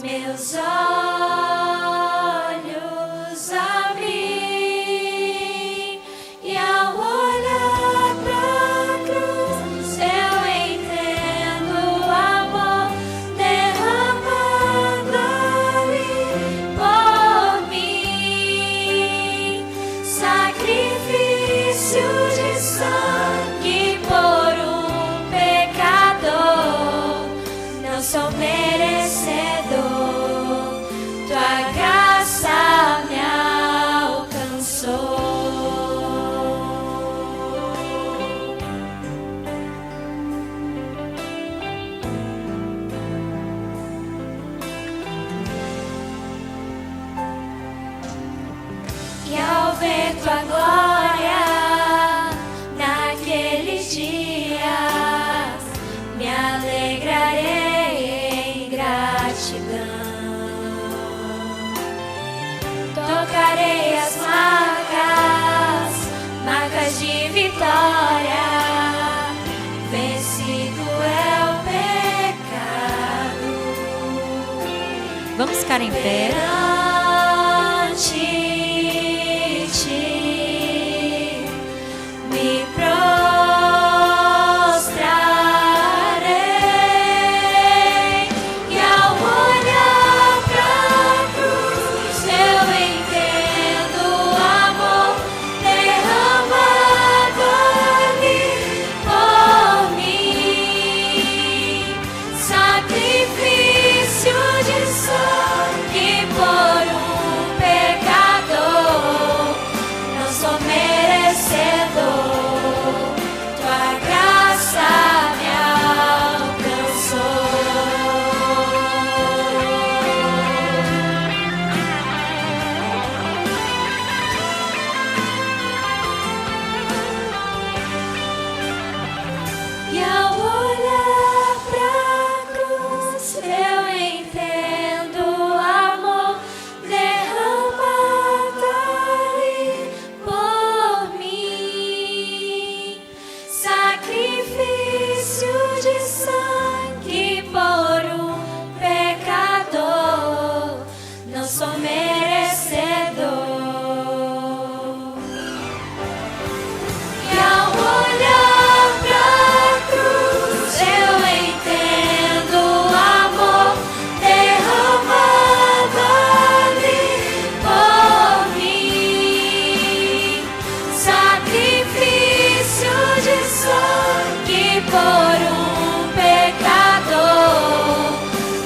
meus olhos abri e ao olhar pra cruz eu entendo o amor derramado ali por mim, sacrifício de sangue por um pecador. Não sou merecedor, tua graça me alcançou. E ao ver tua glória naqueles dias, me alegrarei em gratidão. Tocarei as marcas de vitória. Vencido é o pecado. Vamos ficar em pé. Perante ti me prostrarei e ao olhar pra cruz eu entendo o amor derramado ali por mim, sacrifício de sangue por um pecador. Não sou merecedor, tua graça me alcançou. E ao olhar pra cruz eu entendo o amor derramado ali por mim, sacrifício de sangue por um pecador. Não sou merecedor. E ao olhar pra cruz eu entendo o amor derramado ali por mim, sacrifício de sangue por um pecador.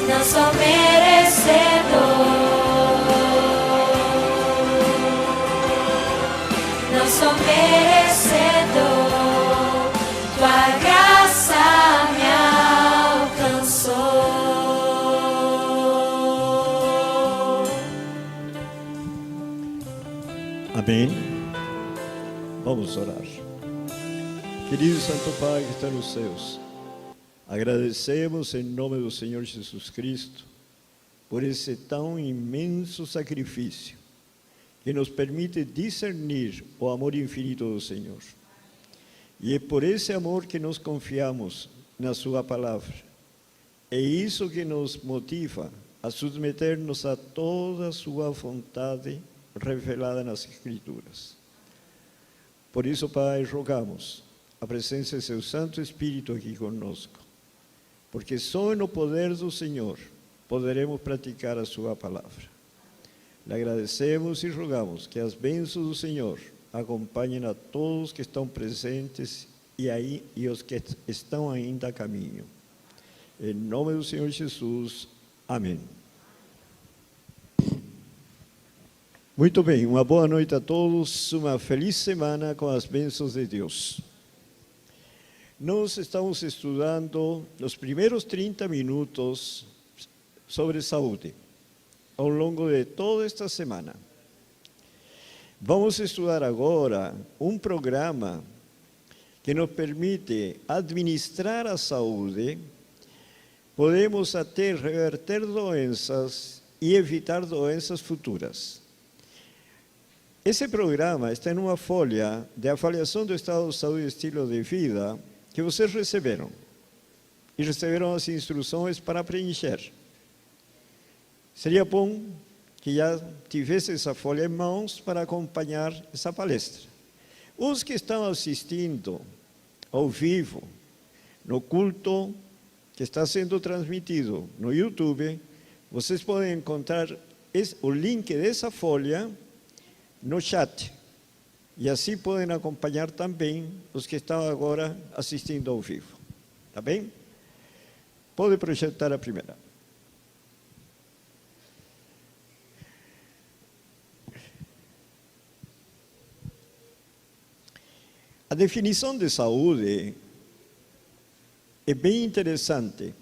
Não sou merecedor. Não sou merecedor, tua graça me alcançou. Amém. Vamos orar. Querido Santo Pai que está nos céus, agradecemos em nome do Senhor Jesus Cristo por esse tão imenso sacrifício que nos permite discernir o amor infinito do Senhor. E é por esse amor que nos confiamos na sua palavra. É isso que nos motiva a submeter-nos a toda a sua vontade revelada nas Escrituras. Por isso, Pai, rogamos a presença de seu Santo Espírito aqui conosco, porque só no poder do Senhor poderemos praticar a sua palavra. Le agradecemos e rogamos que as bênçãos do Senhor acompanhem a todos que estão presentes e os que estão ainda a caminho. Em nome do Senhor Jesus. Amém. Muito bem, uma boa noite a todos, uma feliz semana com as bênçãos de Deus. Nós estamos estudando os primeiros 30 minutos sobre saúde, ao longo de toda esta semana. Vamos estudar agora um programa que nos permite administrar a saúde. Podemos até reverter doenças e evitar doenças futuras. Esse programa está em uma folha de avaliação do estado de saúde e estilo de vida que vocês receberam. E receberam as instruções para preencher. seria bom que já tivesse essa folha em mãos para acompanhar essa palestra. Os que estão assistindo ao vivo, no culto que está sendo transmitido no YouTube, vocês podem encontrar o link dessa folha no chat. E assim podem acompanhar também os que estão agora assistindo ao vivo. Tá bem? Pode projetar a primeira. A definição de saúde é bem interessante.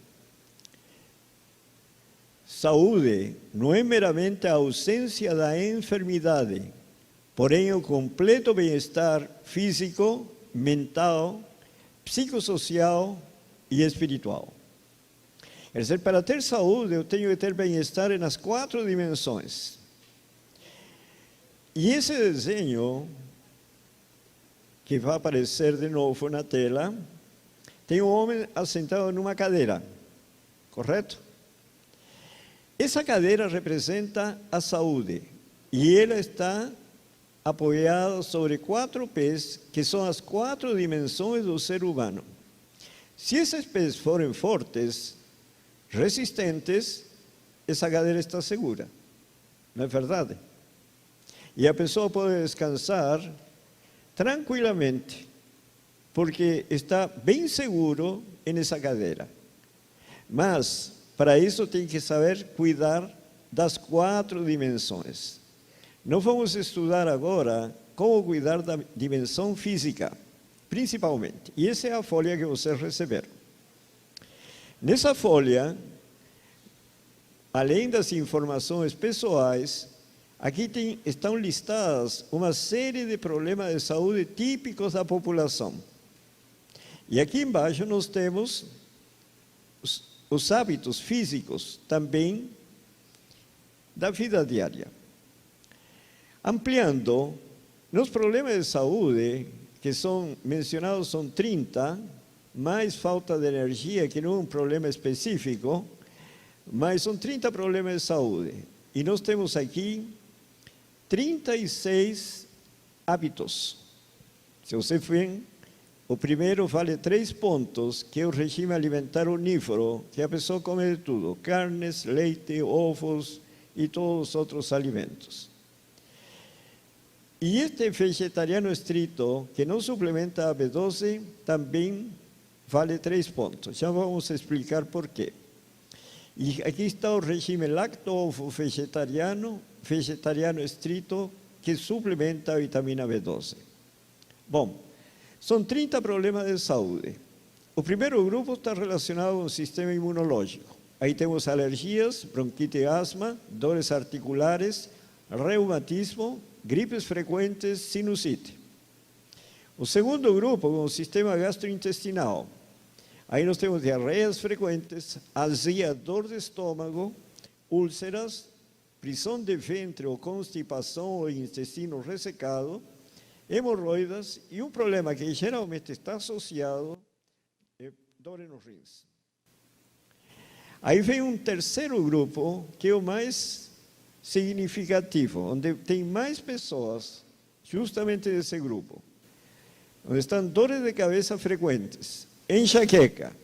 Saúde não é meramente a ausência da enfermidade, porém o completo bem-estar físico, mental, psicossocial e espiritual. Quer dizer, para ter saúde, eu tenho que ter bem-estar nas 4 dimensões. E esse desenho, que vai aparecer de novo na tela, tem um homem assentado numa cadeira, correto? Essa cadeira representa a saúde e ela está apoiada sobre 4 pés, que são as 4 dimensões do ser humano. Se esses pés forem fortes, resistentes, essa cadeira está segura, não é verdade? E a pessoa pode descansar tranquilamente, porque está bem seguro nessa cadeira. Mas, para isso, tem que saber cuidar das 4 dimensões. Nós vamos estudar agora como cuidar da dimensão física, principalmente. E essa é a folha que vocês receberam. Nessa folha, além das informações pessoais, aqui estão listadas uma série de problemas de saúde típicos da população. E aqui embaixo nós temos os hábitos físicos também da vida diária. Ampliando, nos problemas de saúde, que são mencionados, são 30, mais falta de energia, que não é um problema específico, mas são 30 problemas de saúde. E nós temos aqui 36 hábitos. Se você vê, o primeiro vale 3 pontos, que é o regime alimentar onívoro, que a pessoa come de tudo, carnes, leite, ovos e todos os outros alimentos. E este vegetariano estrito, que não suplementa a B12, também vale 3 pontos. Já vamos explicar por quê. E aqui está o regime lacto-ovo-vegetariano, vegetariano estrito, que suplementa a vitamina B12. Bom, são 30 problemas de saúde. O primeiro grupo está relacionado com o sistema imunológico. Aí temos alergias, bronquite e asma, dores articulares, reumatismo, gripes frequentes, sinusite. O segundo grupo, com o sistema gastrointestinal. Aí nós temos diarreias frequentes, azia, dor de estômago, úlceras, prisão de ventre ou constipação ou intestino ressecado, hemorroidas e um problema que geralmente está associado é dor nos rins. Aí vem um terceiro grupo, que é o mais significativo, onde tem mais pessoas, justamente desse grupo, onde estão dores de cabeça frequentes, enxaqueca,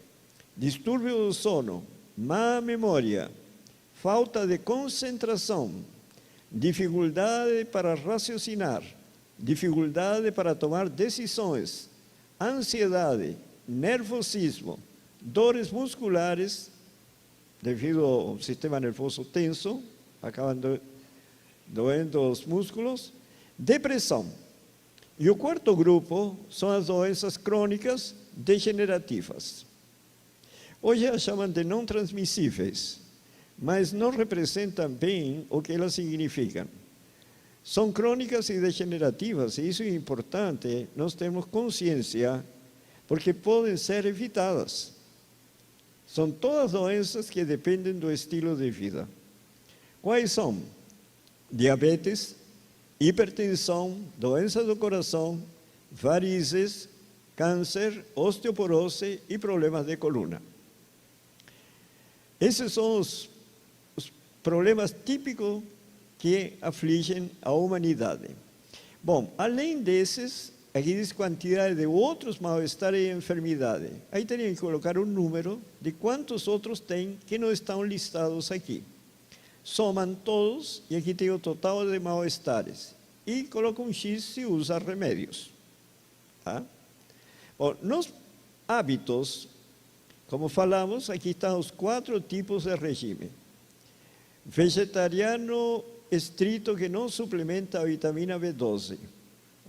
distúrbio do sono, má memória, falta de concentração, dificuldade para raciocinar, dificuldade para tomar decisões, ansiedade, nervosismo, dores musculares, devido ao sistema nervoso tenso, acabam doendo os músculos, depressão. E o quarto grupo são as doenças crônicas degenerativas. Hoje as chamam de não transmissíveis, mas não representam bem o que elas significam. São crônicas e degenerativas, e isso é importante, nós temos consciência, porque podem ser evitadas. São todas doenças que dependem do estilo de vida. Quais são? Diabetes, hipertensão, doença do coração, varizes, câncer, osteoporose e problemas de coluna. Esses são os problemas típicos que afligem a humanidade. Bom, além desses, aqui diz quantidade de outros mal-estares e enfermidades. Aí teria que colocar um número de quantos outros tem que não estão listados aqui. Somam todos e aqui tem o total de mal-estares. E coloca um X se usa remédios. Tá? Bom, nos hábitos, como falamos, aqui estão os 4 tipos de regime. Vegetariano estrito que não suplementa a vitamina B12.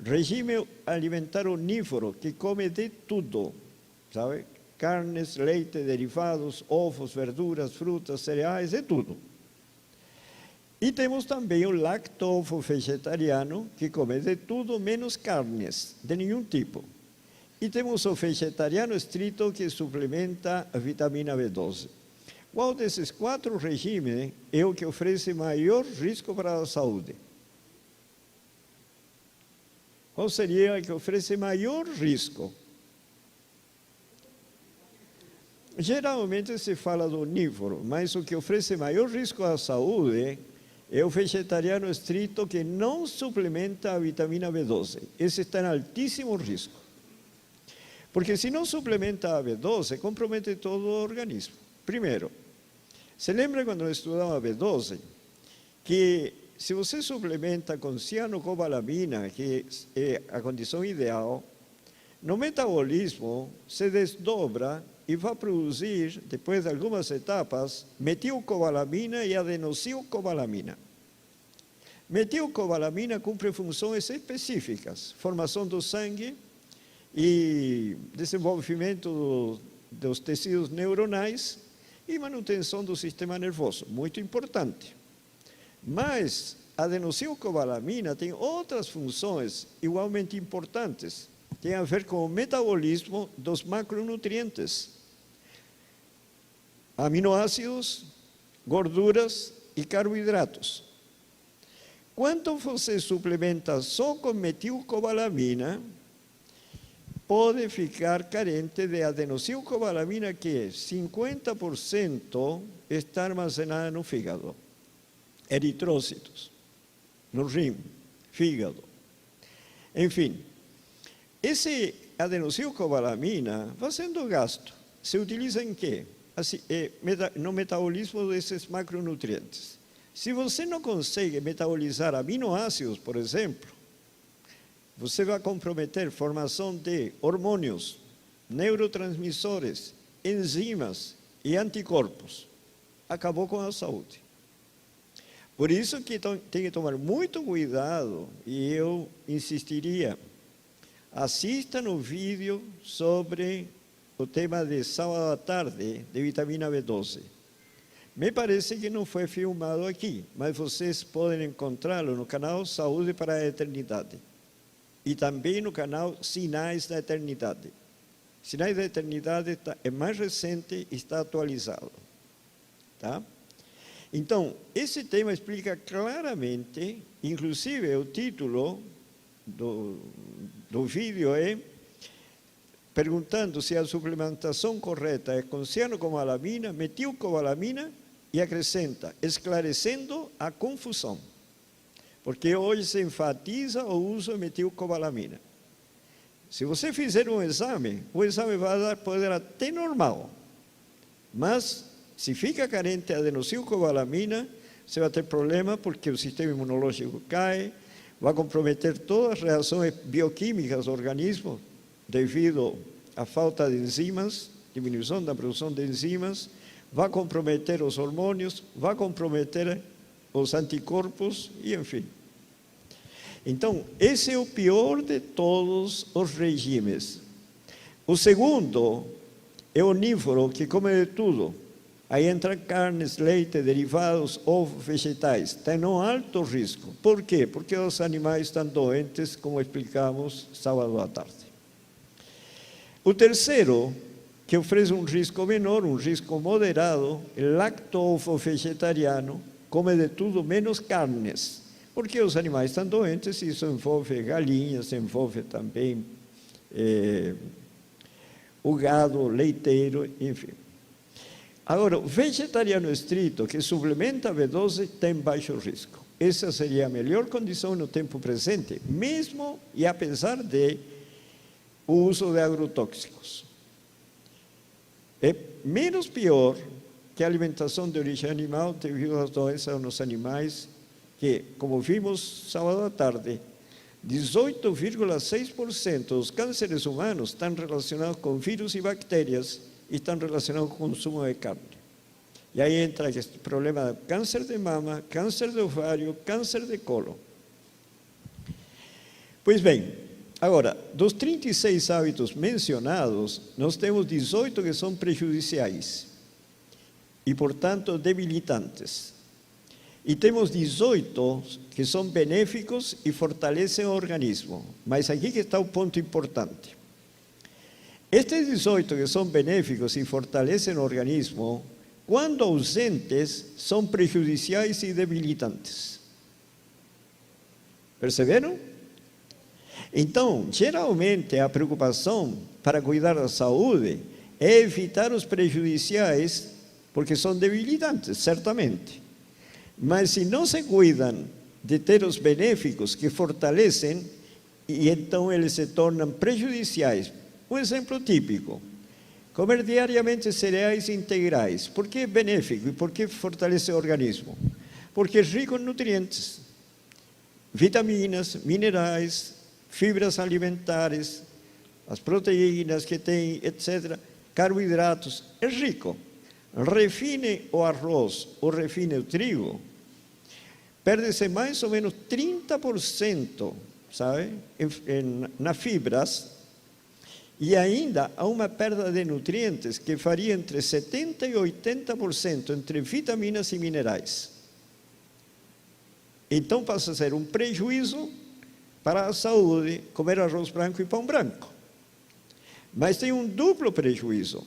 Regime alimentar onívoro que come de tudo, sabe? Carnes, leite, derivados, ovos, verduras, frutas, cereais, de tudo. E temos também o lacto-ovo-vegetariano, que come de tudo menos carnes, de nenhum tipo. E temos o vegetariano estrito, que suplementa a vitamina B12. Qual desses 4 regimes é o que oferece maior risco para a saúde? Qual seria o que oferece maior risco? Geralmente se fala do onívoro, mas o que oferece maior risco à saúde é o vegetariano estrito que não suplementa a vitamina B12. Esse está em altíssimo risco. Porque se não suplementa a B12, compromete todo o organismo. Primeiro, se lembra quando eu estudava B12, que se você suplementa com cianocobalamina, que é a condição ideal, no metabolismo se desdobra e vai produzir, depois de algumas etapas, metilcobalamina e adenossilcobalamina. Metilcobalamina cumpre funções específicas, formação do sangue e desenvolvimento dos tecidos neuronais e manutenção do sistema nervoso, muito importante. Mas a adenossilcobalamina tem outras funções igualmente importantes, tem a ver com o metabolismo dos macronutrientes, aminoácidos, gorduras e carboidratos. Quando você suplementa só com metilcobalamina, pode ficar carente de adenossilcobalamina, que 50% está armazenada no fígado, eritrócitos, no rim, fígado. Enfim, esse adenossilcobalamina vai sendo gasto. Se utiliza em quê? Assim, no metabolismo desses macronutrientes. Se você não consegue metabolizar aminoácidos, por exemplo, você vai comprometer a formação de hormônios, neurotransmissores, enzimas e anticorpos. Acabou com a saúde. Por isso que tem que tomar muito cuidado, e eu insistiria, assista no vídeo sobre o tema de sábado à tarde, de vitamina B12. Me parece que não foi filmado aqui, mas vocês podem encontrá-lo no canal Saúde para a Eternidade. E também no canal Sinais da Eternidade. Sinais da Eternidade é mais recente e está atualizado. Tá? Então, esse tema explica claramente, inclusive o título do vídeo é perguntando se a suplementação correta é com cianocobalamina, metilcobalamina, e acrescenta, esclarecendo a confusão. Porque hoje se enfatiza o uso de metilcobalamina. Se você fizer um exame, o exame vai poder dar até normal. Mas, se fica carente de adenossilcobalamina, você vai ter problema porque o sistema imunológico cai, vai comprometer todas as reações bioquímicas do organismo, devido à falta de enzimas, diminuição da produção de enzimas, vai comprometer os hormônios, vai comprometer os anticorpos e enfim. Então, esse é o pior de todos os regimes. O segundo é onívoro, que come de tudo. Aí entra carnes, leite, derivados, ovos, vegetais. Está em um alto risco. Por quê? Porque os animais estão doentes, como explicamos sábado à tarde. O terceiro, que oferece um risco menor, um risco moderado, é lacto-ovo-vegetariano, come de tudo menos carnes, porque os animais estão doentes, e isso envolve galinhas, envolve também o gado leiteiro, enfim. Agora, o vegetariano estrito que suplementa B12 tem baixo risco. Essa seria a melhor condição no tempo presente, mesmo e apesar de o uso de agrotóxicos. É menos pior que a alimentação de origem animal devido às doenças nos animais, que, como vimos sábado à tarde, 18,6% dos cânceres humanos estão relacionados com vírus e bactérias e estão relacionados com o consumo de carne. E aí entra este problema de câncer de mama, câncer de ovário, câncer de colo. Pois bem, agora, dos 36 hábitos mencionados, nós temos 18 que são prejudiciais e, portanto, debilitantes. E temos 18 que são benéficos e fortalecem o organismo. Mas aqui que está o ponto importante. Estes 18 que são benéficos e fortalecem o organismo, quando ausentes, são prejudiciais e debilitantes. Perceberam? Então, geralmente, a preocupação para cuidar da saúde é evitar os prejudiciais, porque são debilitantes, certamente. Mas se não se cuidam de ter os benéficos que fortalecem, e então eles se tornam prejudiciais. Um exemplo típico: comer diariamente cereais integrais. Por que é benéfico e por que fortalece o organismo? Porque é rico em nutrientes, vitaminas, minerais, fibras alimentares, as proteínas que tem, etc., carboidratos, é rico. Refine o arroz ou refine o trigo, perde-se mais ou menos 30%, sabe, nas fibras, e ainda há uma perda de nutrientes que varia entre 70% e 80% entre vitaminas e minerais. Então passa a ser um prejuízo para a saúde comer arroz branco e pão branco. Mas tem um duplo prejuízo,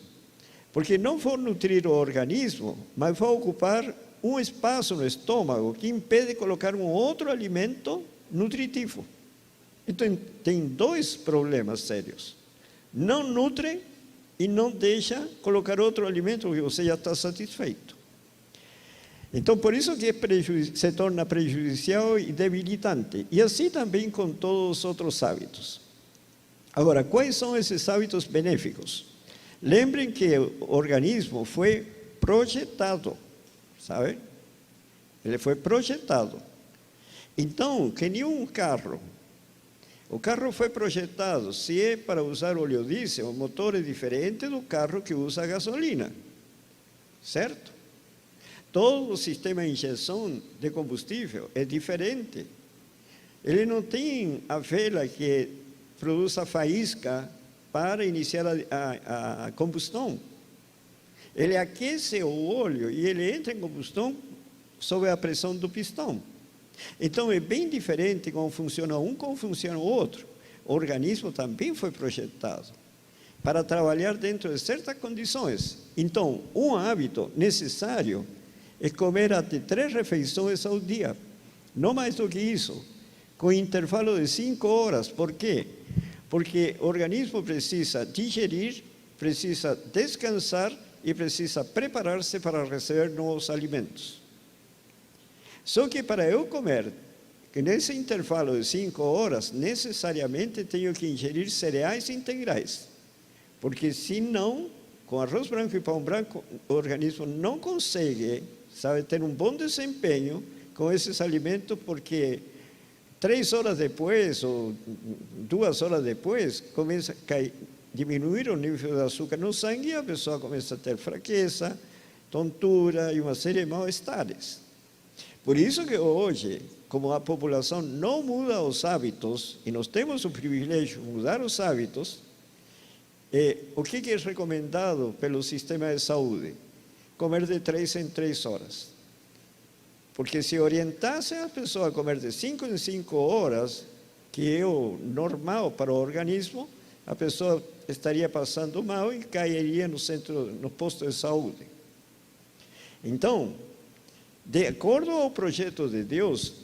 porque não vou nutrir o organismo, mas vou ocupar um espaço no estômago que impede colocar um outro alimento nutritivo. Então tem dois problemas sérios. Não nutre e não deixa colocar outro alimento porque você já está satisfeito. Então, por isso que se torna prejudicial e debilitante. E assim também com todos os outros hábitos. Agora, quais são esses hábitos benéficos? Lembrem que o organismo foi projetado, sabe? Ele foi projetado. Então, que nem um carro. O carro foi projetado, se é para usar óleo diesel, o motor é diferente do carro que usa gasolina, certo? Todo o sistema de injeção de combustível é diferente. Ele não tem a vela que produz a faísca para iniciar a combustão. Ele aquece o óleo e ele entra em combustão sob a pressão do pistão. Então é bem diferente como funciona um, como funciona o outro. O organismo também foi projetado para trabalhar dentro de certas condições. Então, um hábito necessário é comer até 3 refeições ao dia, não mais do que isso, com intervalo de 5 horas. Por quê? Porque o organismo precisa digerir, precisa descansar e precisa preparar-se para receber novos alimentos. Só que para eu comer, que nesse intervalo de 5 horas, necessariamente tenho que ingerir cereais integrais. Porque senão, com arroz branco e pão branco, o organismo não consegue, sabe, ter um bom desempenho com esses alimentos, porque 3 horas depois, ou 2 horas depois, começa a diminuir o nível de açúcar no sangue e a pessoa começa a ter fraqueza, tontura e uma série de mal-estares. Por isso que hoje, como a população não muda os hábitos, e nós temos o privilégio de mudar os hábitos, o que é recomendado pelo sistema de saúde? Comer de 3 em 3 horas. Porque se orientasse a pessoa a comer de 5 em 5 horas, que é o normal para o organismo, a pessoa estaria passando mal e cairia no posto de saúde. Então, de acordo ao projeto de Deus,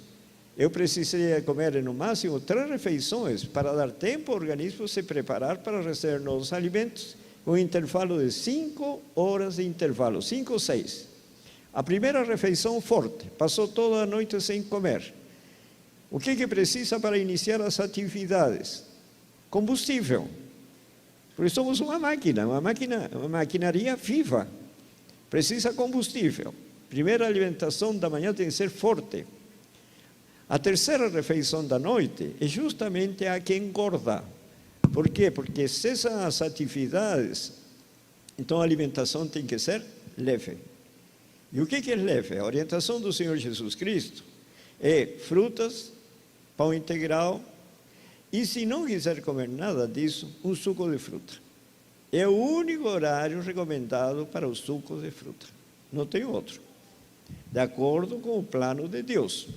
eu precisaria comer no máximo 3 refeições para dar tempo ao organismo se preparar para receber novos alimentos com intervalo de 5 horas de intervalo, 5 ou 6. A primeira refeição forte, passou toda a noite sem comer. O que precisa para iniciar as atividades? Combustível. Porque somos uma maquinaria viva. Precisa combustível. Primeira alimentação da manhã tem que ser forte. A terceira refeição da noite é justamente a que engorda. Por quê? Porque cessam as atividades, então a alimentação tem que ser leve. E o que é leve? A orientação do Senhor Jesus Cristo é frutas, pão integral, e se não quiser comer nada disso, um suco de fruta. É o único horário recomendado para o suco de fruta. Não tem outro. De acordo com o plano de Deus.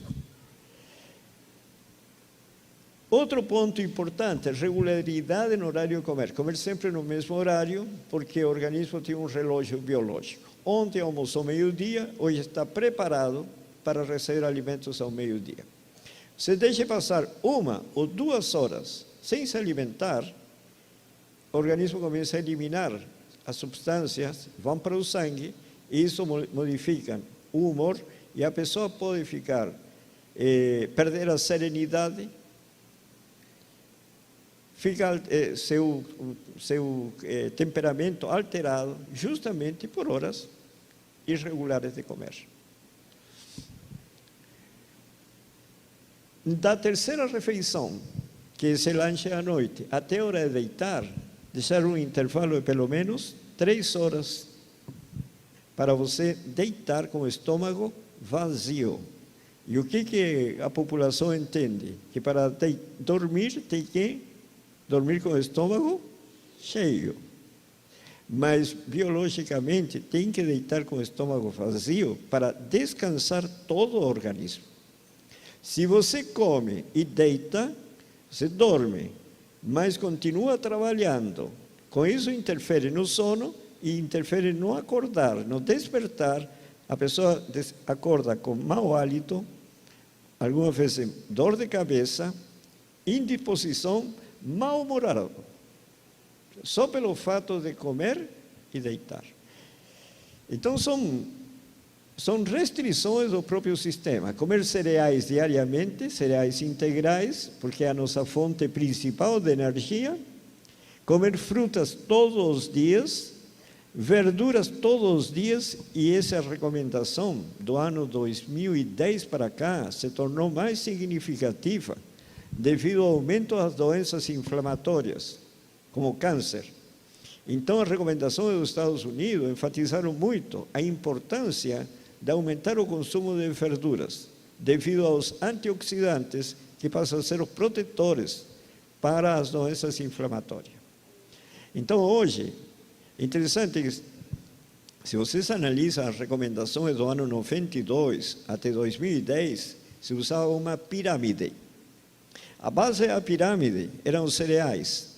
Outro ponto importante, regularidade no horário de comer. Comer sempre no mesmo horário, porque o organismo tem um relógio biológico. Ontem almoçou meio-dia, hoje está preparado para receber alimentos ao meio-dia. Se deixa passar 1 ou 2 horas sem se alimentar, o organismo começa a eliminar as substâncias, vão para o sangue, e isso modifica o humor, e a pessoa pode ficar, perder a serenidade, fica seu temperamento alterado justamente por horas irregulares de comer. Da terceira refeição, que é esse lanche à noite, até a hora de deitar, deixar um intervalo de pelo menos 3 horas para você deitar com o estômago vazio. E o que a população entende? Que para dormir tem que dormir com o estômago cheio. Mas, biologicamente, tem que deitar com o estômago vazio para descansar todo o organismo. Se você come e deita, você dorme, mas continua trabalhando. Com isso, interfere no sono e interfere no acordar, no despertar. A pessoa acorda com mau hálito, algumas vezes dor de cabeça, indisposição, mal-humorado, só pelo fato de comer e deitar. Então, são restrições do próprio sistema. Comer cereais diariamente, cereais integrais, porque é a nossa fonte principal de energia. Comer frutas todos os dias, verduras todos os dias, e essa recomendação do ano 2010 para cá se tornou mais significativa, devido ao aumento das doenças inflamatórias, como câncer. Então, as recomendações dos Estados Unidos enfatizaram muito a importância de aumentar o consumo de verduras, devido aos antioxidantes que passam a ser os protetores para as doenças inflamatórias. Então, hoje, interessante que, se vocês analisam as recomendações do ano 92 até 2010, se usava uma pirâmide. A base da pirâmide eram os cereais.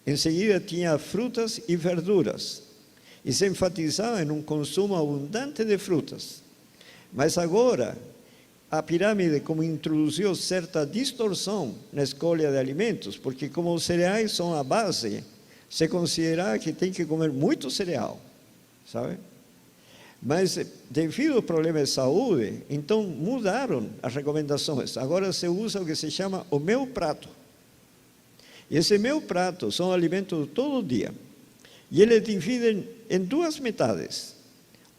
Em seguida tinha frutas e verduras. E se enfatizava em um consumo abundante de frutas. Mas agora, a pirâmide como introduziu certa distorção na escolha de alimentos, porque como os cereais são a base, se considera que tem que comer muito cereal, sabe? Mas, devido ao problema de saúde, então mudaram as recomendações. Agora se usa o que se chama o meu prato. E esse meu prato são alimentos todo dia. E eles dividem em 2 metades.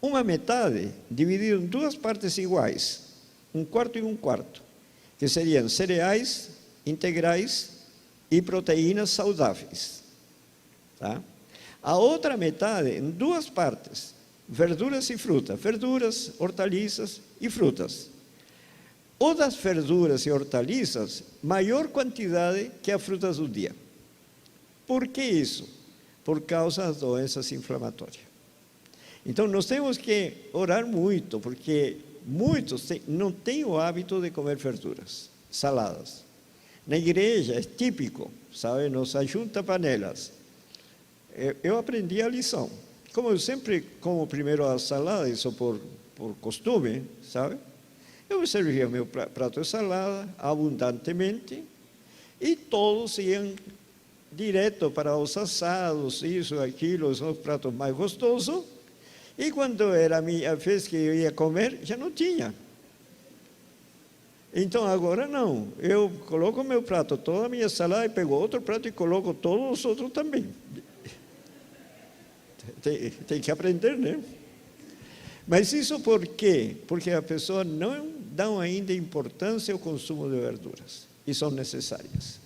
Uma metade dividida em 2 partes iguais, 1/4 e 1/4, que seriam cereais integrais e proteínas saudáveis. Tá? A outra metade em 2 partes, verduras e frutas, verduras, hortaliças e frutas. Ou das verduras e hortaliças, maior quantidade que as frutas do dia. Por que isso? Por causa das doenças inflamatórias. Então, nós temos que orar muito, porque muitos não têm o hábito de comer verduras, saladas. Na igreja é típico, sabe, nos ajunta panelas. Eu aprendi a lição. Como eu sempre como primeiro a salada, isso por costume, sabe? Eu servia meu prato de salada abundantemente e todos iam direto para os assados, isso, aquilo, são os pratos mais gostosos. E quando era a minha vez que eu ia comer, já não tinha. Então agora não, eu coloco meu prato, toda a minha salada, e pego outro prato e coloco todos os outros também. Tem que aprender, né? Mas isso por quê? Porque a pessoa não dá ainda importância ao consumo de verduras, e são necessárias.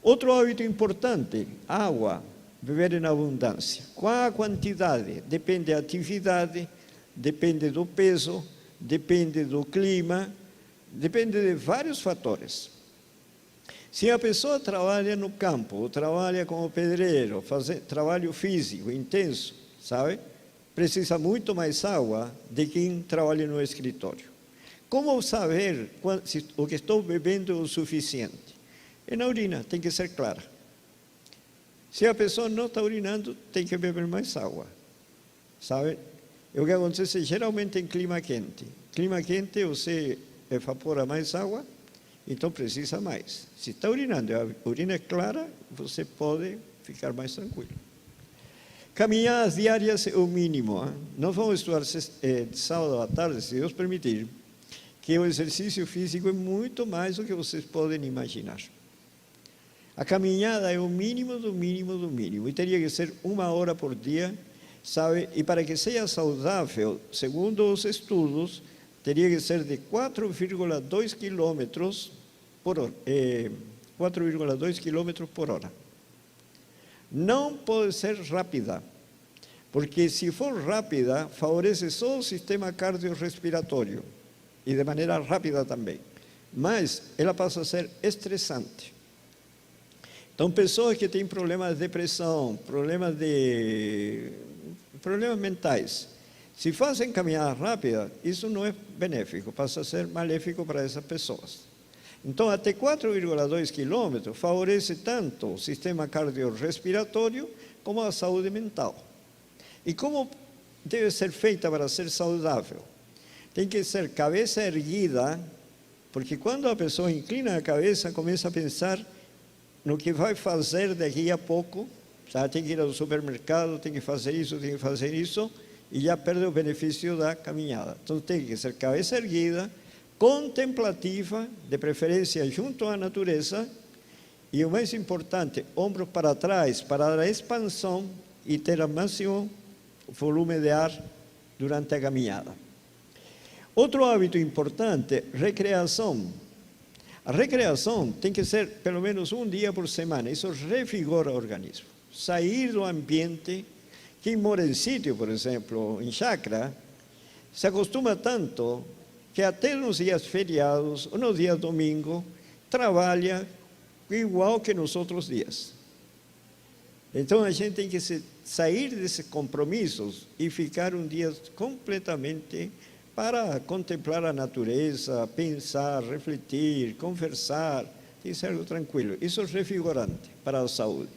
Outro hábito importante, água, beber em abundância. Qual a quantidade? Depende da atividade, depende do peso, depende do clima, depende de vários fatores. Se a pessoa trabalha no campo, ou trabalha como pedreiro, faz trabalho físico intenso, sabe? Precisa muito mais água de quem trabalha no escritório. Como saber se o que estou bebendo é o suficiente? É na urina, tem que ser clara. Se a pessoa não está urinando, tem que beber mais água, sabe? O que acontece geralmente em clima quente. Clima quente, você evapora mais água, então precisa mais. Se está urinando, a urina é clara, você pode ficar mais tranquilo. Caminhadas diárias é o mínimo. Nós vamos estudar sábado à tarde, se Deus permitir, que o exercício físico é muito mais do que vocês podem imaginar. A caminhada é o mínimo do mínimo do mínimo, e teria que ser 1 hora por dia, sabe? E para que seja saudável, segundo os estudos, teria que ser de 4,2 quilômetros por hora. 4,2 quilômetros por hora. Não pode ser rápida, porque se for rápida, favorece só o sistema cardiorrespiratório, e de maneira rápida também. Mas ela passa a ser estressante. Então, pessoas que têm problemas de depressão, problemas mentais, se fazem caminhada rápida, isso não é benéfico, passa a ser maléfico para essas pessoas. Então, até 4,2 quilômetros favorece tanto o sistema cardiorrespiratório como a saúde mental. E como deve ser feita para ser saudável? Tem que ser cabeça erguida, porque quando a pessoa inclina a cabeça, começa a pensar no que vai fazer daqui a pouco, sabe? Tem que ir ao supermercado, tem que fazer isso, e já perde o benefício da caminhada. Então tem que ser cabeça erguida, contemplativa, de preferência junto à natureza, e o mais importante, ombros para trás, para dar expansão e ter o máximo volume de ar durante a caminhada. Outro hábito importante, recreação. A recreação tem que ser pelo menos 1 dia por semana, isso revigora o organismo. Sair do ambiente, quem mora em sítio, por exemplo, em chácara, se acostuma tanto que até nos dias feriados, ou no dia domingo, trabalha igual que nos outros dias. Então a gente tem que sair desses compromissos e ficar um dia completamente para contemplar a natureza, pensar, refletir, conversar, tem que ser algo tranquilo. Isso é revigorante para a saúde.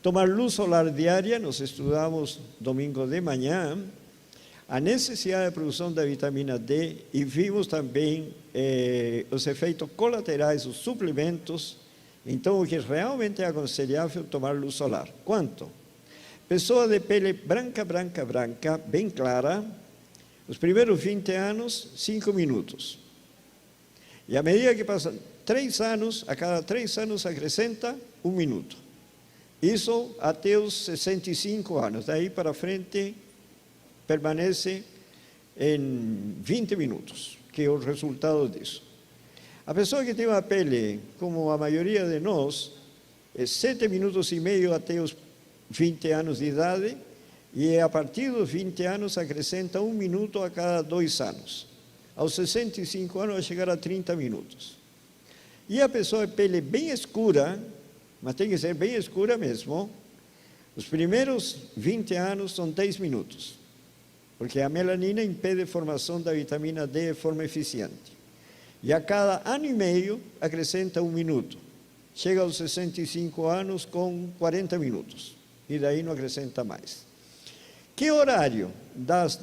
Tomar luz solar diária, nós estudamos domingo de manhã, a necessidade de produção da vitamina D, e vimos também os efeitos colaterais dos suplementos. Então, o que realmente é aconselhável tomar luz solar. Quanto? Pessoa de pele branca, bem clara, os primeiros 20 anos, 5 minutos. E à medida que passam 3 anos, a cada 3 anos acrescenta 1 minuto. Isso até os 65 anos. Daí para frente, permanece em 20 minutos, que é o resultado disso. A pessoa que tem uma pele, como a maioria de nós, é 7 minutos e meio até os 20 anos de idade, e a partir dos 20 anos acrescenta 1 minuto a cada 2 anos. Aos 65 anos vai chegar a 30 minutos. E a pessoa de pele bem escura, mas tem que ser bem escura mesmo, os primeiros 20 anos são 10 minutos, porque a melanina impede a formação da vitamina D de forma eficiente. E a cada ano e meio acrescenta 1 minuto. Chega aos 65 anos com 40 minutos. E daí não acrescenta mais. Que horário? Das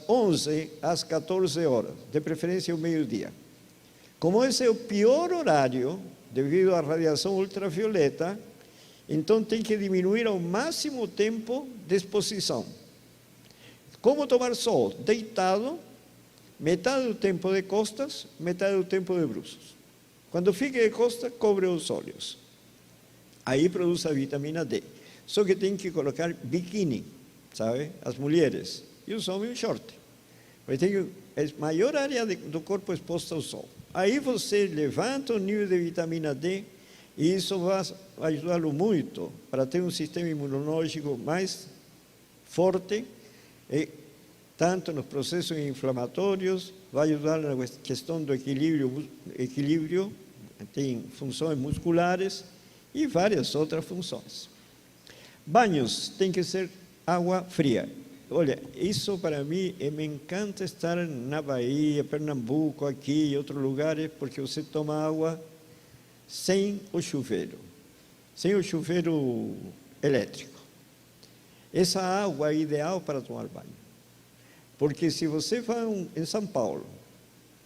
11 às 14 horas, de preferência ao meio-dia. Como esse é o pior horário, devido à radiação ultravioleta, Então tem que diminuir ao máximo o tempo de exposição. Como tomar sol? Deitado, metade do tempo de costas, metade do tempo de bruços. Quando fica de costas, cobre os olhos. Aí produz a vitamina D. Só que tem que colocar biquíni, sabe? As mulheres. E os homens, short. Porque tem a maior área do corpo exposta ao sol. Aí você levanta o nível de vitamina D e isso vai ajudá-lo muito para ter um sistema imunológico mais forte, tanto nos processos inflamatórios, vai ajudar na questão do equilíbrio, tem funções musculares e várias outras funções. Banhos tem que ser água fria. Olha, isso para mim, me encanta estar na Bahia, Pernambuco, aqui e outros lugares, porque você toma água sem o chuveiro elétrico. Essa água é ideal para tomar banho. Porque se você vai em São Paulo,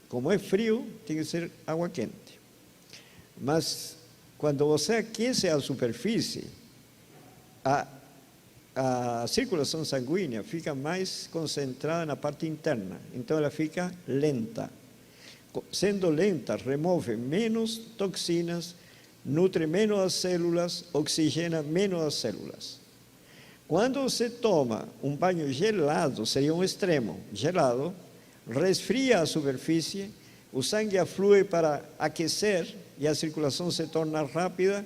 como é frio, tem que ser água quente. Mas quando você aquece a superfície, a circulação sanguínea fica mais concentrada na parte interna, então ela fica lenta. Sendo lenta, remove menos toxinas, nutre menos as células, oxigena menos as células. Quando você toma um banho gelado, seria um extremo, gelado, resfria a superfície, o sangue aflui para aquecer e a circulação se torna rápida,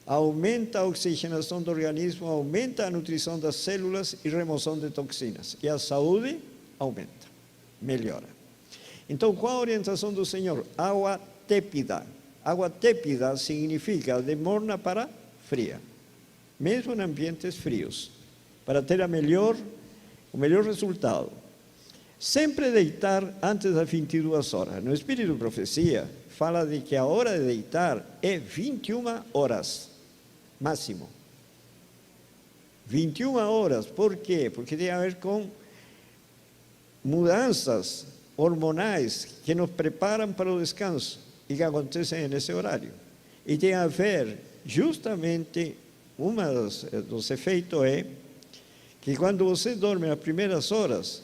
aumenta a oxigenação do organismo, aumenta a nutrição das células e remoção de toxinas. E a saúde aumenta, melhora. Então, qual a orientação do Senhor? Água tépida. Água tépida significa de morna para fria, mesmo em ambientes frios, para ter o melhor resultado. Sempre deitar antes das 22 horas. No Espírito de Profecia, fala de que a hora de deitar é 21 horas, máximo. 21 horas, por quê? Porque tem a ver com mudanças hormonais que nos preparam para o descanso e que acontecem nesse horário. E tem a ver, justamente, um dos efeitos é que quando você dorme nas primeiras horas,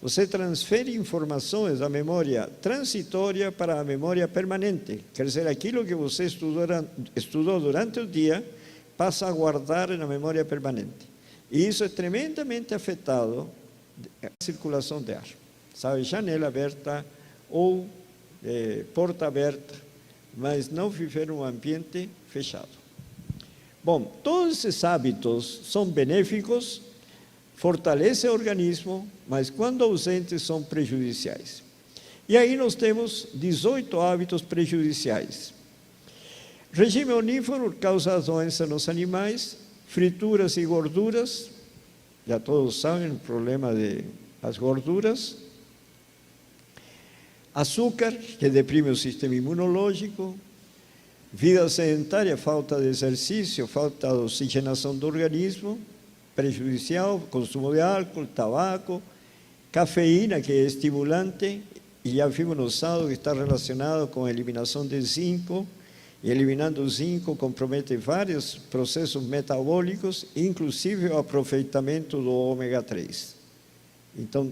você transfere informações da memória transitória para a memória permanente. Quer dizer, aquilo que você estudou durante o dia passa a guardar na memória permanente. E isso é tremendamente afetado pela circulação de ar. Sabe, janela aberta ou porta aberta, mas não viver num ambiente fechado. Bom, todos esses hábitos são benéficos, fortalecem o organismo, mas quando ausentes são prejudiciais. E aí nós temos 18 hábitos prejudiciais. Regime onífero causa doença nos animais, frituras e gorduras, já todos sabem o problema das gorduras. Açúcar, que deprime o sistema imunológico, vida sedentária, falta de exercício, falta de oxigenação do organismo, prejudicial, consumo de álcool, tabaco, cafeína, que é estimulante, e já vimos no sábado que está relacionado com a eliminação de zinco, e eliminando o zinco compromete vários processos metabólicos, inclusive o aproveitamento do ômega 3. Então,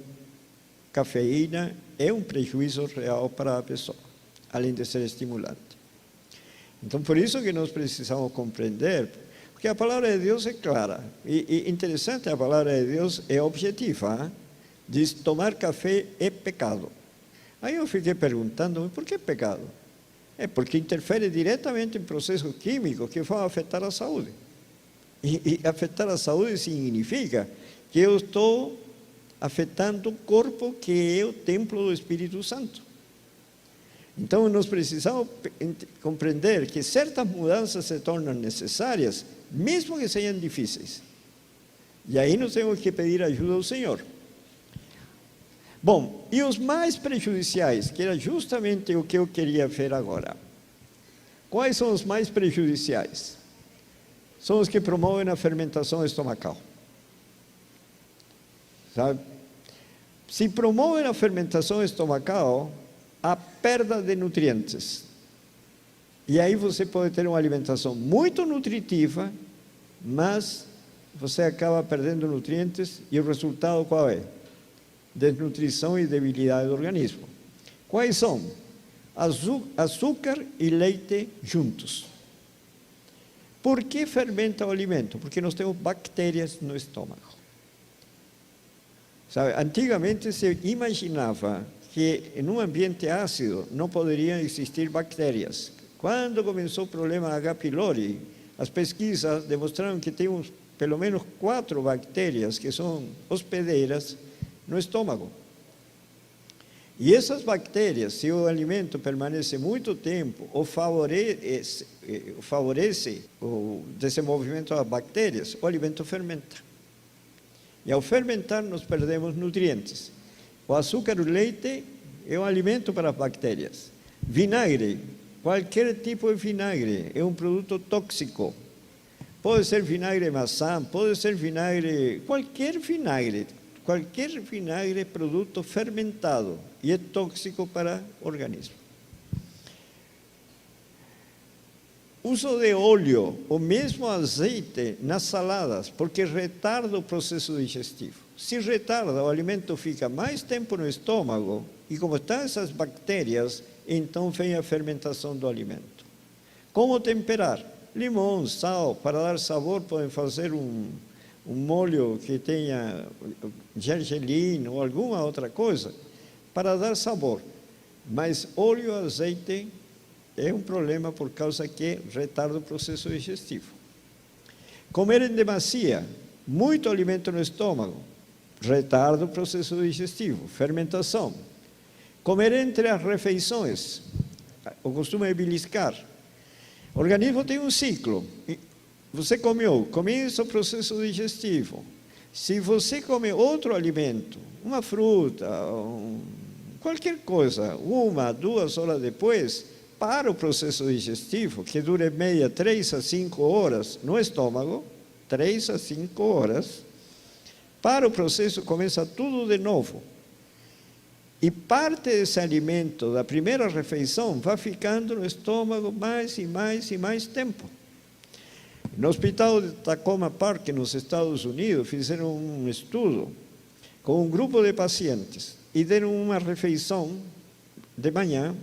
cafeína é um prejuízo real para a pessoa, além de ser estimulante. Então, por isso que nós precisamos compreender, porque a palavra de Deus é clara, e interessante, a palavra de Deus é objetiva, diz, tomar café é pecado. Aí eu fiquei perguntando, por que pecado? É porque interfere diretamente em processos químicos que vão afetar a saúde. E afetar a saúde significa que eu estou afetando o corpo que é o templo do Espírito Santo. Então, nós precisamos compreender que certas mudanças se tornam necessárias, mesmo que sejam difíceis. E aí nós temos que pedir ajuda ao Senhor. Bom, e os mais prejudiciais, que era justamente o que eu queria ver agora. Quais são os mais prejudiciais? São os que promovem a fermentação estomacal. Sabe? Se promovem a fermentação estomacal, a perda de nutrientes. E aí você pode ter uma alimentação muito nutritiva, mas você acaba perdendo nutrientes e o resultado qual é? Desnutrição e debilidade do organismo. Quais são? Açúcar e leite juntos. Por que fermenta o alimento? Porque nós temos bactérias no estômago. Sabe, antigamente se imaginava que em um ambiente ácido não poderiam existir bactérias. Quando começou o problema H. pylori, as pesquisas demonstraram que temos pelo menos 4 bactérias que são hospedeiras no estômago. E essas bactérias, se o alimento permanece muito tempo, ou favorece o desenvolvimento das bactérias, o alimento fermenta. E ao fermentar, nós perdemos nutrientes. O açúcar e o leite é um alimento para as bactérias. Vinagre, qualquer tipo de vinagre, é um produto tóxico. Pode ser vinagre maçã, pode ser vinagre, qualquer vinagre é produto fermentado e é tóxico para o organismo. Uso de óleo, ou mesmo azeite nas saladas, porque retarda o processo digestivo. Se retarda, o alimento fica mais tempo no estômago, e como estão essas bactérias, então vem a fermentação do alimento. Como temperar? Limão, sal, para dar sabor, podem fazer um molho que tenha gergelim ou alguma outra coisa, para dar sabor. Mas óleo e azeite é um problema por causa que retarda o processo digestivo. Comer em demasia, muito alimento no estômago, retarda o processo digestivo, fermentação. Comer entre as refeições, o costume de beliscar. O organismo tem um ciclo. Você comeu, começa o processo digestivo. Se você come outro alimento, uma fruta, qualquer coisa, 1, 2 horas depois, para o processo digestivo, que dura em média 3 a 5 horas no estômago, 3 a 5 horas, para o processo começa tudo de novo. E parte desse alimento da primeira refeição vai ficando no estômago mais e mais e mais tempo. No hospital de Tacoma Park, nos Estados Unidos, fizeram um estudo com um grupo de pacientes e deram uma refeição de manhã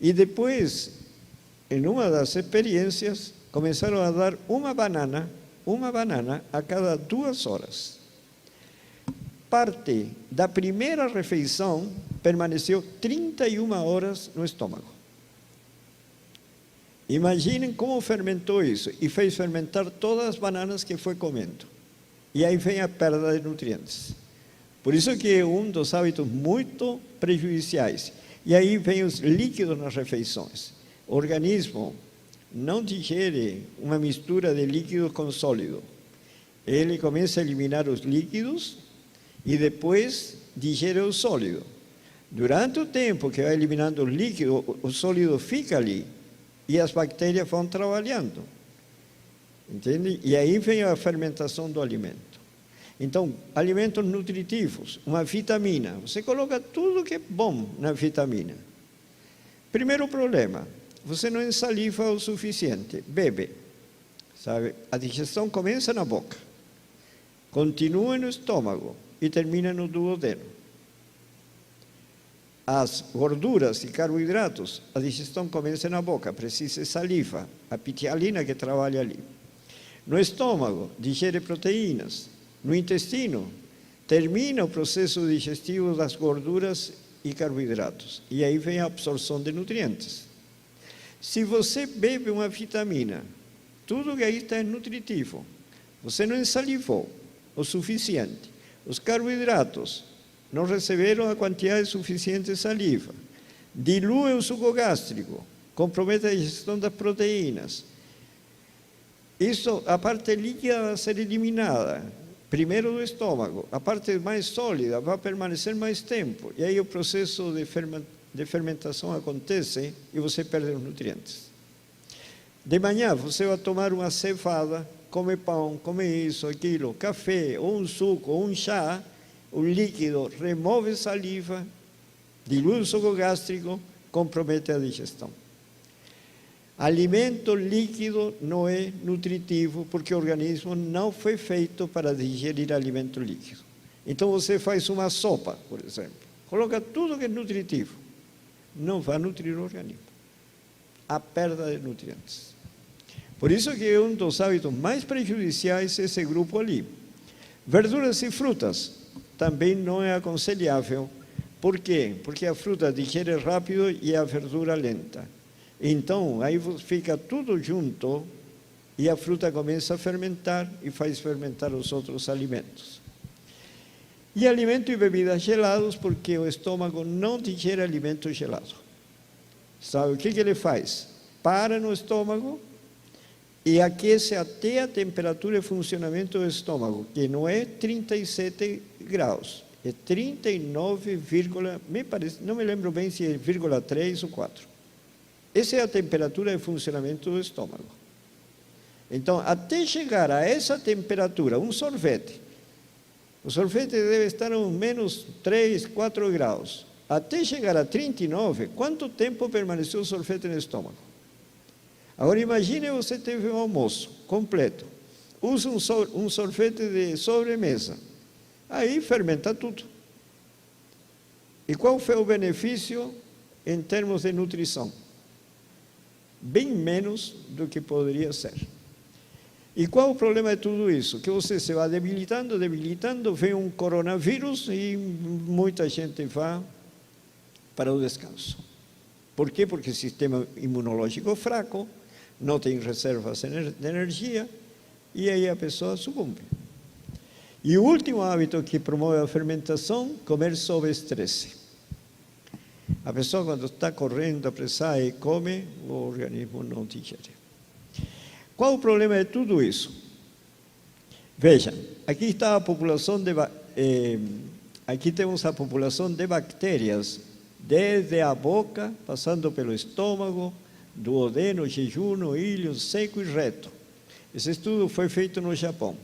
e depois, em uma das experiências, começaram a dar uma banana a cada 2 horas. Parte da primeira refeição permaneceu 31 horas no estômago. Imaginem como fermentou isso e fez fermentar todas as bananas que foi comendo. E aí vem a perda de nutrientes. Por isso que é um dos hábitos muito prejudiciais. E aí vem os líquidos nas refeições. O organismo não digere uma mistura de líquido com sólido. Ele começa a eliminar os líquidos e depois digere o sólido. Durante o tempo que vai eliminando o líquido, o sólido fica ali e as bactérias vão trabalhando. Entende? E aí vem a fermentação do alimento. Então, alimentos nutritivos, uma vitamina. Você coloca tudo que é bom na vitamina. Primeiro problema, você não ensaliva o suficiente, bebe. Sabe? A digestão começa na boca, continua no estômago e termina no duodeno. As gorduras e carboidratos, a digestão começa na boca, precisa de saliva, a pitialina que trabalha ali. No estômago, digere proteínas. No intestino, termina o processo digestivo das gorduras e carboidratos. E aí vem a absorção de nutrientes. Se você bebe uma vitamina, tudo que aí está é nutritivo. Você não ensalivou o suficiente. Os carboidratos não receberam a quantidade suficiente de saliva. Dilui o suco gástrico, compromete a digestão das proteínas. Isso, a parte líquida vai ser eliminada, primeiro do estômago. A parte mais sólida vai permanecer mais tempo. E aí o processo de fermentação acontece e você perde os nutrientes. De manhã você vai tomar uma cevada, come pão, come isso, aquilo, café, ou um suco, ou um chá, o líquido remove saliva, dilui o suco gástrico, compromete a digestão. Alimento líquido não é nutritivo porque o organismo não foi feito para digerir alimento líquido. Então você faz uma sopa, por exemplo, coloca tudo que é nutritivo, não vai nutrir o organismo. Há perda de nutrientes. Por isso que um dos hábitos mais prejudiciais é esse grupo ali. Verduras e frutas também não é aconselhável. Por quê? Porque a fruta digere rápido e a verdura lenta. Então, aí fica tudo junto e a fruta começa a fermentar e faz fermentar os outros alimentos. E alimento e bebidas gelados, porque o estômago não digere alimento gelado. Sabe o que ele faz? Para no estômago e aquece até a temperatura de funcionamento do estômago, que não é 37 graus, é 39, me parece, não me lembro bem se é 0,3 ou 4. Essa é a temperatura de funcionamento do estômago. Então, até chegar a essa temperatura, um sorvete, o sorvete deve estar a menos 3, 4 graus. Até chegar a 39, quanto tempo permaneceu o sorvete no estômago? Agora imagine você teve um almoço completo, usa um sorvete de sobremesa, aí fermenta tudo. E qual foi o benefício em termos de nutrição? Bem menos do que poderia ser. E qual o problema de tudo isso? Que você se vai debilitando, vem um coronavírus e muita gente vai para o descanso. Por quê? Porque o sistema imunológico é fraco, não tem reservas de energia e aí a pessoa sucumbe. E o último hábito que promove a fermentação, comer sob estresse. A pessoa quando está correndo, apressada e come, o organismo não digere. Qual o problema de tudo isso? Vejam, aqui está a população aqui temos a população de bactérias, desde a boca, passando pelo estômago, duodeno, jejum, íleon, seco e reto. Esse estudo foi feito no Japão.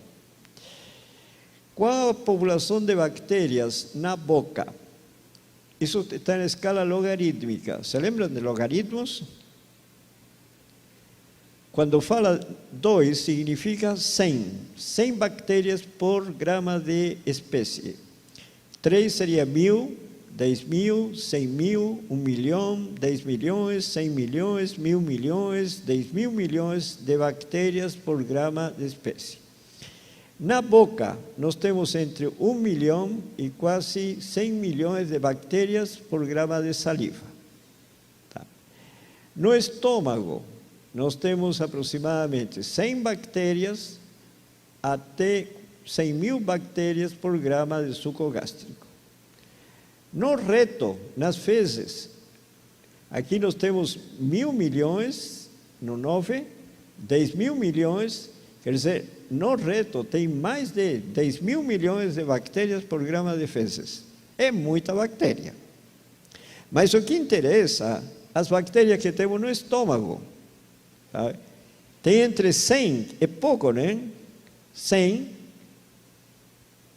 Qual a população de bactérias na boca? Isso está em escala logarítmica. Se lembram de logaritmos? Quando fala 2, significa 100. 100 bactérias por grama de espécie. 3 seria 1000, 10.000, 100.000, 1 milhão, 10 milhões, 100 milhões, 1.000 milhões, 10.000 milhões de bactérias por grama de espécie. Na boca, nós temos entre 1 milhão e quase 100 milhões de bactérias por grama de saliva. Tá. No estômago, nós temos aproximadamente 100 bactérias até 100.000 bactérias por grama de suco gástrico. No reto, nas fezes, aqui nós temos 1.000 milhões, no 9, 10.000 milhões, quer dizer, no reto tem mais de 10.000 milhões de bactérias por grama de fezes. É muita bactéria. Mas o que interessa, as bactérias que temos no estômago. Sabe? Tem entre 100, é pouco, né? 100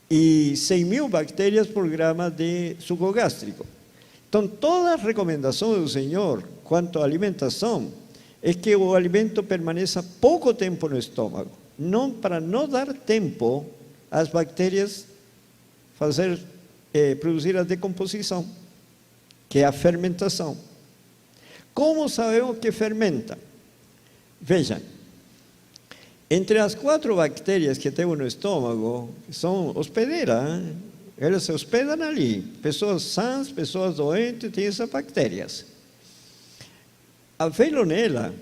e 100.000 bactérias por grama de suco gástrico. Então, toda a recomendação do Senhor quanto à alimentação é que o alimento permaneça pouco tempo no estômago, para não dar tempo às bactérias produzir a decomposição, que é a fermentação. Como sabemos que fermenta? Vejam, entre as 4 bactérias que temos no estômago, são hospedeiras, elas se hospedam ali. Pessoas sãs, pessoas doentes, têm essas bactérias. A Veillonella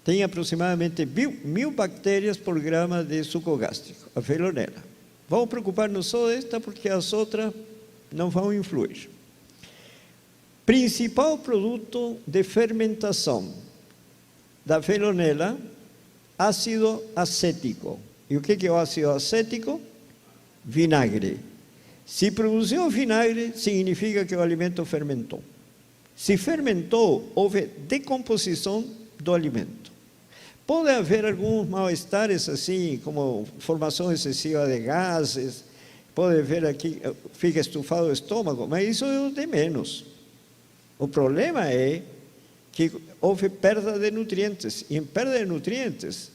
tem aproximadamente 1.000 bactérias por grama de suco gástrico, a Veillonella. Vamos preocupar-nos só desta, porque as outras não vão influir. Principal produto de fermentação da Veillonella, ácido acético. E o que é o ácido acético? Vinagre. Se produziu vinagre, significa que o alimento fermentou. Se fermentou, houve decomposição do alimento. Pode haver alguns mal-estares, assim, como formação excessiva de gases, pode haver aqui, fica estufado o estômago, mas isso é o de menos. O problema é que houve perda de nutrientes. E em perda de nutrientes,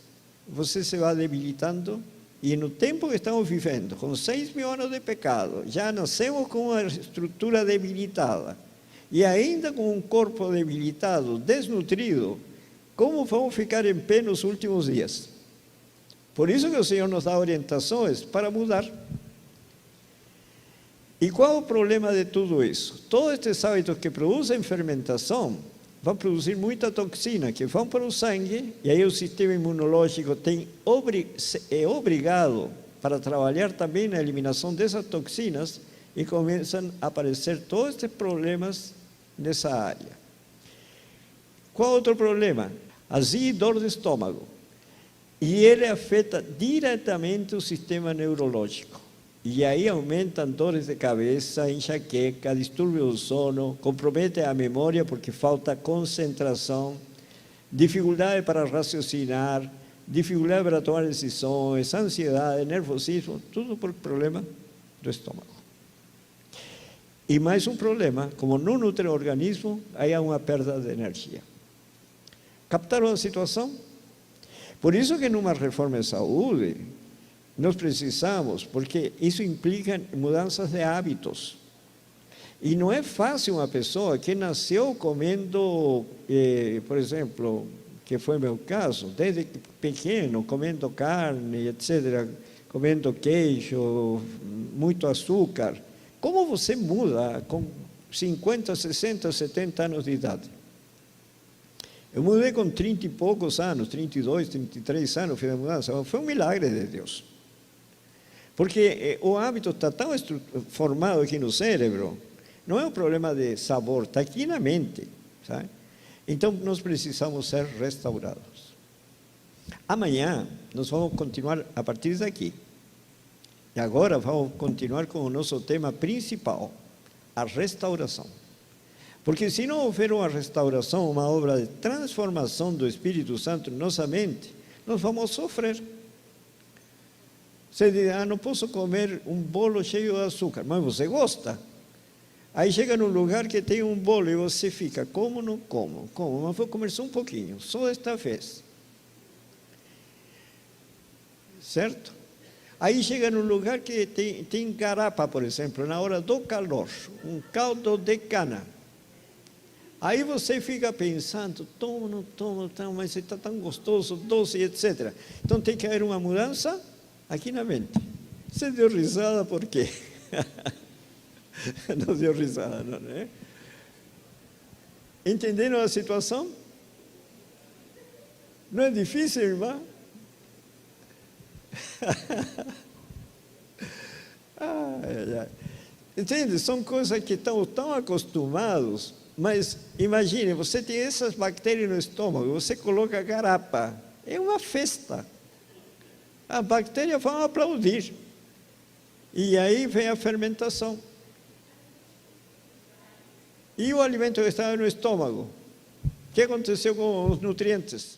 você se vai debilitando. E no tempo que estamos vivendo, com 6.000 anos de pecado, já nascemos com uma estrutura debilitada. E ainda com um corpo debilitado, desnutrido, como vamos ficar em pé nos últimos dias? Por isso que o Senhor nos dá orientações para mudar. E qual é o problema de tudo isso? Todos estes hábitos que produzem fermentação vão produzir muita toxina, que vão para o sangue, e aí o sistema imunológico é obrigado para trabalhar também na eliminação dessas toxinas, e começam a aparecer todos estes problemas nessa área. Qual outro problema? Azia e dor de estômago. E ele afeta diretamente o sistema neurológico. E aí aumentam dores de cabeça, enxaqueca, distúrbio do sono, compromete a memória porque falta concentração, dificuldade para raciocinar, dificuldade para tomar decisões, ansiedade, nervosismo, tudo por problema do estômago. E mais um problema, como não nutre o organismo, aí há uma perda de energia. Captaram a situação? Por isso que numa reforma de saúde, nós precisamos, porque isso implica mudanças de hábitos. E não é fácil uma pessoa que nasceu comendo, por exemplo, que foi meu caso, desde pequeno, comendo carne, etc., comendo queijo, muito açúcar. Como você muda com 50, 60, 70 anos de idade? Eu mudei com 30 e poucos anos, 32, 33 anos, fiz a mudança. Foi um milagre de Deus. Porque o hábito está tão formado aqui no cérebro, não é um problema de sabor, está aqui na mente, sabe? Então, nós precisamos ser restaurados. Amanhã, nós vamos continuar a partir daqui. E agora vamos continuar com o nosso tema principal, a restauração. Porque se não houver uma restauração, uma obra de transformação do Espírito Santo em nossa mente, nós vamos sofrer. Você diz, não posso comer um bolo cheio de açúcar, mas você gosta. Aí chega num lugar que tem um bolo e você fica, como não como? Como? Mas vou comer só um pouquinho, só esta vez. Certo? Aí chega num lugar que tem garapa, por exemplo, na hora do calor, um caldo de cana. Aí você fica pensando, tomo, não tomo, mas está tão gostoso, doce, etc. Então tem que haver uma mudança aqui na mente. Você deu risada por quê? Não deu risada, não é? Entenderam a situação? Não é difícil, irmã? Entende? São coisas que estamos tão acostumados, mas imagine, você tem essas bactérias no estômago, você coloca garapa, é uma festa. As bactérias vão aplaudir. E aí vem a fermentação. E o alimento que estava no estômago? O que aconteceu com os nutrientes?